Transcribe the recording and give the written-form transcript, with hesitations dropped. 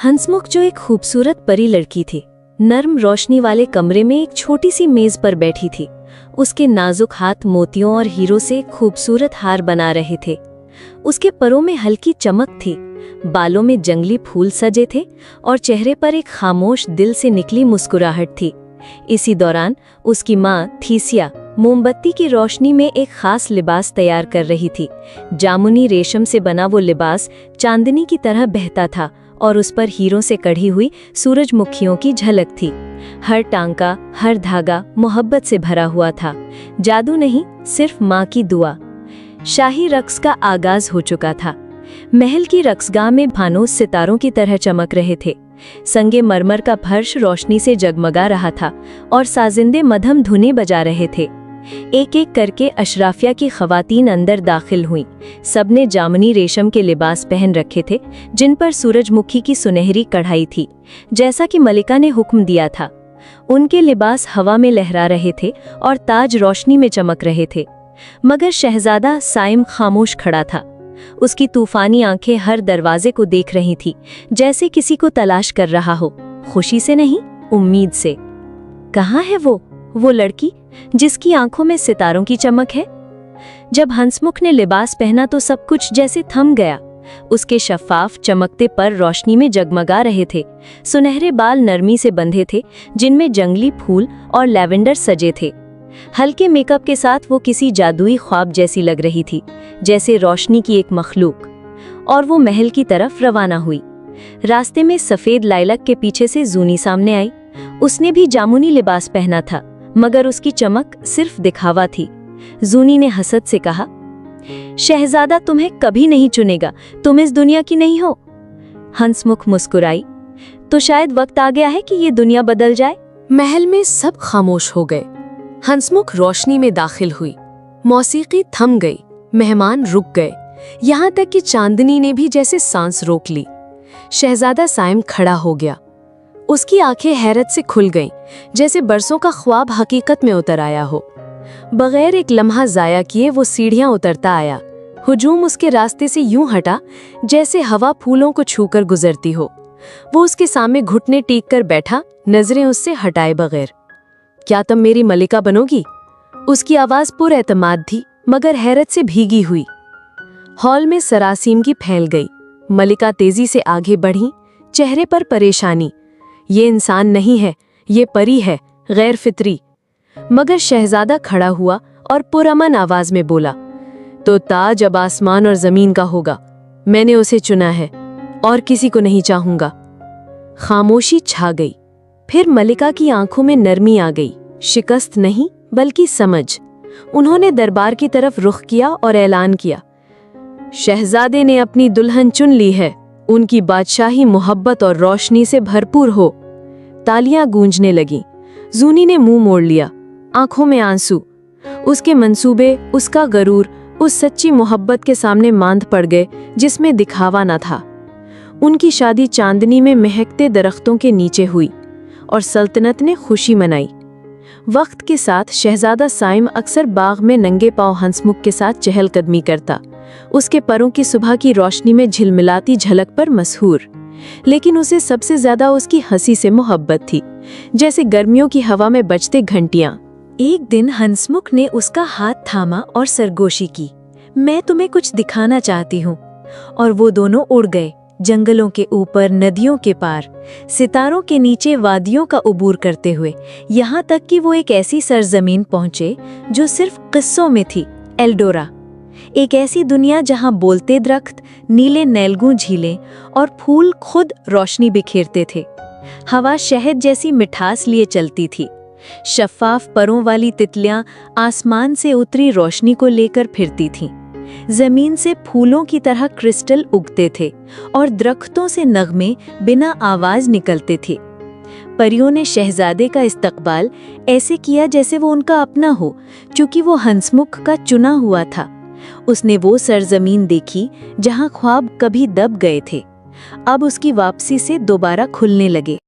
हंसमुख जो एक खूबसूरत परी लड़की थी, नर्म रोशनी वाले कमरे में एक छोटी सी मेज पर बैठी थी। उसके नाजुक हाथ मोतियों और हीरों से खूबसूरत हार बना रहे थे। उसके परों में हल्की चमक थी, बालों में जंगली फूल सजे थे और चेहरे पर एक खामोश दिल से निकली मुस्कुराहट थी। इसी दौरान उसकी माँ थीसिया मोमबत्ती की रोशनी में एक खास लिबास तैयार कर रही थी। जामुनी रेशम से बना वो लिबास चांदनी की तरह बहता था और उस पर हीरों से कढ़ी हुई सूरजमुखियों की झलक थी। हर टांका, हर धागा मोहब्बत से भरा हुआ था। जादू नहीं, सिर्फ माँ की दुआ। शाही रक्स का आगाज हो चुका था। महल की रक्सगाह में भानोस सितारों की तरह चमक रहे थे। संगे मरमर का फर्श रोशनी से जगमगा रहा था और साजिंदे मध्यम धुनें बजा रहे थे। एक एक करके अशराफिया की खवातीन अंदर दाखिल हुईं। सबने जामुनी रेशम के लिबास पहन रखे थे, जिन पर सूरजमुखी की सुनहरी कढ़ाई थी, जैसा कि मलिका ने हुक्म दिया था। उनके लिबास हवा में लहरा रहे थे और ताज रोशनी में चमक रहे थे। मगर शहजादा साइम खामोश खड़ा था। उसकी तूफानी आंखें हर दरवाजे को देख रही थी, जैसे किसी को तलाश कर रहा हो, खुशी से नहीं, उम्मीद से। कहाँ है वो लड़की जिसकी आंखों में सितारों की चमक है? जब हंसमुख ने लिबास पहना तो सब कुछ जैसे थम गया। उसके शफाफ चमकते पर रोशनी में जगमगा रहे थे। सुनहरे बाल नरमी से बंधे थे, जिनमें जंगली फूल और लैवेंडर सजे थे। हल्के मेकअप के साथ वो किसी जादुई ख्वाब जैसी लग रही थी, जैसे रोशनी की एक मखलूक। और वो महल की तरफ रवाना हुई। रास्ते में सफेद लाइलक के पीछे से जूनी सामने आई। उसने भी जामुनी लिबास पहना था, मगर उसकी चमक सिर्फ दिखावा थी। जूनी ने हसद से कहा, शहजादा तुम्हें कभी नहीं चुनेगा, तुम इस दुनिया की नहीं हो। हंसमुख मुस्कुराई, तो शायद वक्त आ गया है कि ये दुनिया बदल जाए। महल में सब खामोश हो गए। हंसमुख रोशनी में दाखिल हुई। मौसीकी थम गई, मेहमान रुक गए, यहाँ तक कि चांदनी ने भी जैसे सांस रोक ली। शहजादा साइम खड़ा हो गया। उसकी आंखें हैरत से खुल गईं, जैसे बरसों का ख्वाब हकीकत में उतर आया हो। बगैर एक लम्हा जाया किए वो सीढ़ियां उतरता आया। हुजूम उसके रास्ते से यूं हटा जैसे हवा फूलों को छूकर गुजरती हो। वो उसके सामने घुटने टेक कर बैठा, नजरें उससे हटाए बगैर। क्या तुम मेरी मलिका बनोगी? उसकी आवाज पुरएतमाद थी, मगर हैरत से भीगी हुई। हॉल में सरासीमगी फैल गई। मलिका तेजी से आगे बढ़ी, चेहरे पर परेशानी। ये इंसान नहीं है, ये परी है, गैर फितरी। मगर शहजादा खड़ा हुआ और पुरअमन आवाज में बोला, तो ताज अब आसमान और जमीन का होगा। मैंने उसे चुना है और किसी को नहीं चाहूंगा। खामोशी छा गई। फिर मलिका की आंखों में नरमी आ गई, शिकस्त नहीं बल्कि समझ। उन्होंने दरबार की तरफ रुख किया और ऐलान किया, शहजादे ने अपनी दुल्हन चुन ली है। उनकी बादशाही मोहब्बत और रोशनी से भरपूर हो। तालियां गूंजने लगीं। जूनी ने मुंह मोड़ लिया, आंखों में आंसू। उसके मंसूबे, उसका गरूर उस सच्ची मोहब्बत के सामने मांद पड़ गए जिसमें दिखावा न था। उनकी शादी चांदनी में महकते दरख्तों के नीचे हुई और सल्तनत ने खुशी मनाई। वक्त के साथ शहजादा साइम अक्सर बाग में नंगे पांव हंसमुख के साथ चहलकदमी करता, उसके परों की सुबह की रोशनी में झिलमिलाती झलक पर मशहूर। लेकिन उसे सबसे ज्यादा उसकी हंसी से मोहब्बत थी, जैसे गर्मियों की हवा में बजते घंटियां। एक दिन हंसमुख ने उसका हाथ थामा और सरगोशी की, मैं तुम्हें कुछ दिखाना चाहती हूँ। और वो दोनों उड़ गए, जंगलों के ऊपर, नदियों के पार, सितारों के नीचे, वादियों का उबूर करते हुए, यहाँ तक कि वो एक ऐसी सरजमीन पहुँचे जो सिर्फ किस्सों में थी, एल्डोरा। एक ऐसी दुनिया जहाँ बोलते दरख्त, नीले नैलगू झीलें और फूल खुद रोशनी बिखेरते थे। हवा शहद जैसी मिठास लिए चलती थी। शफ़ाफ परों वाली तितलियां आसमान से उतरी रोशनी को लेकर फिरती थीं। जमीन से फूलों की तरह क्रिस्टल उगते थे और दरख्तों से नगमे बिना आवाज निकलते थे। परियों ने शहजादे का इस्तकबाल ऐसे किया जैसे वो उनका अपना हो, क्योंकि वो हंसमुख का चुना हुआ था। उसने वो सरजमीन देखी जहां ख्वाब कभी दब गए थे, अब उसकी वापसी से दोबारा खुलने लगे।